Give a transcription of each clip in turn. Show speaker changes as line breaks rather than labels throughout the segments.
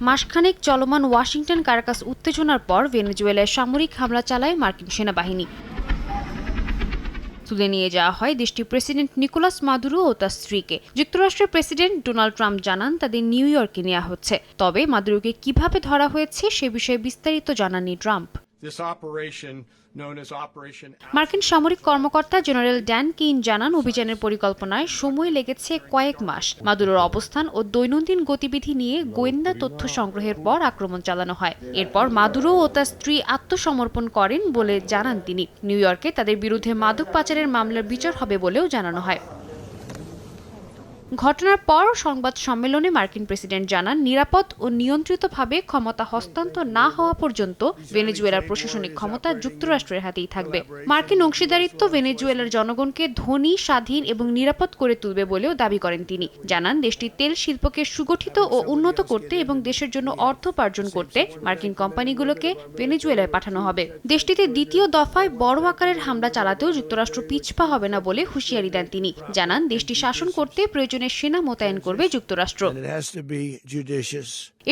মাসখানেক চলমান Washington Caracas উত্তেজনার পর ভেনেজুয়েলায় সামরিক হামলা চালায় মার্কিন সেনাবাহিনী। তুলে নিয়ে যাওয়া হয় দেশটির প্রেসিডেন্ট নিকোলাস মাদুরো ও তার স্ত্রীকে। যুক্তরাষ্ট্রের প্রেসিডেন্ট ডোনাল্ড ট্রাম্প জানান তাদের নিউ ইয়র্কে নেওয়া হচ্ছে, তবে মাদুরোকে কিভাবে ধরা হয়েছে সে বিষয়ে বিস্তারিত জানাননি ট্রাম্প। মার্কিন সামরিক কর্মকর্তা জেনারেল ড্যান কিন জানান অভিযানের পরিকল্পনায় সময় লেগেছে কয়েক মাস। মাদুরোর অবস্থান ও দৈনন্দিন গতিবিধি নিয়ে গোয়েন্দা তথ্য সংগ্রহের পর আক্রমণ চালানো হয়। এরপর মাদুরো ও তার স্ত্রী আত্মসমর্পণ করেন বলে জানান তিনি। নিউ ইয়র্কে তাদের বিরুদ্ধে মাদক পাচারের মামলার বিচার হবে বলেও জানানো হয়। ঘটনার পর সংবাদ সম্মেলনে মার্কিন প্রেসিডেন্ট জানান নিরাপদ ও নিয়ন্ত্রিতভাবে ক্ষমতা হস্তান্তর না হওয়া পর্যন্ত ভেনেজুয়েলার প্রশাসনিক ক্ষমতা যুক্তরাষ্ট্রের হাতেই থাকবে। মার্কিন অংশীদারিত্ব ভেনেজুয়েলার জনগণকে ধনী, স্বাধীন এবং নিরাপদ করে তুলবে বলেও দাবি করেন তিনি। জানান দেশটির তেল শিল্পকে সুগঠিত ও উন্নত করতে এবং দেশের জন্য অর্থ উপার্জন করতে মার্কিন কোম্পানিগুলোকে ভেনেজুয়েলায় পাঠানো হবে। দেশটিতে দ্বিতীয় দফায় বড় আকারের হামলা চালাতেও যুক্তরাষ্ট্র পিছপা হবে না বলে হুঁশিয়ারি দেন তিনি। জানান দেশটি শাসন করতে প্রয়োজনে সেনা মোতায়েন করবে যুক্তরাষ্ট্র।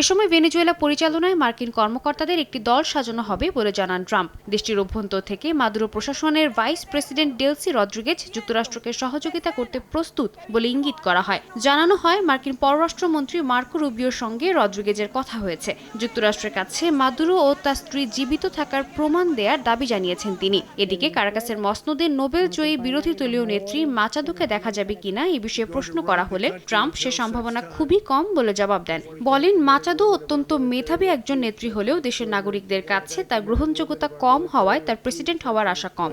এ সময় ভেনেজুয়েলা পরিচালনায় মার্কিন কর্মকর্তাদের একটি দল সাজানো হবে বলে জানান ট্রাম্প। দেশটির অভ্যন্তর থেকে মাদুরো প্রশাসনের ভাইস প্রেসিডেন্ট ডেলসি রদ্রিগেজ যুক্তরাষ্ট্রকে সহযোগিতা করতে প্রস্তুত বলে ইঙ্গিত করা হয়। জানানো হয় মার্কিন পররাষ্ট্রমন্ত্রী মার্কো রুবিওর সঙ্গে রদ্রিগেজের কথা হয়েছে। যুক্তরাষ্ট্রের কাছে মাদুরো ও তার স্ত্রী জীবিত থাকার প্রমাণ দেওয়ার দাবি জানিয়েছেন তিনি। এদিকে কারাকাসের মসনদে নোবেল জয়ী বিরোধী দলীয় নেত্রী মাচাদোকে দেখা যাবে কিনা এ বিষয়ে প্রশ্ন করা হলে ট্রাম্প সে সম্ভাবনা খুবই কম বলে জবাব দেন। বলেন মাচাদো অত্যন্ত মেধাবী একজন নেত্রী হলেও দেশের নাগরিকদের কাছে তার গ্রহণযোগ্যতা কম হওয়ায় তার প্রেসিডেন্ট হওয়ার আশা কম।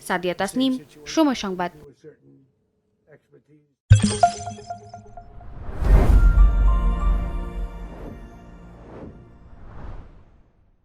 সাদিয়া তাসনিম, সময় সংবাদ।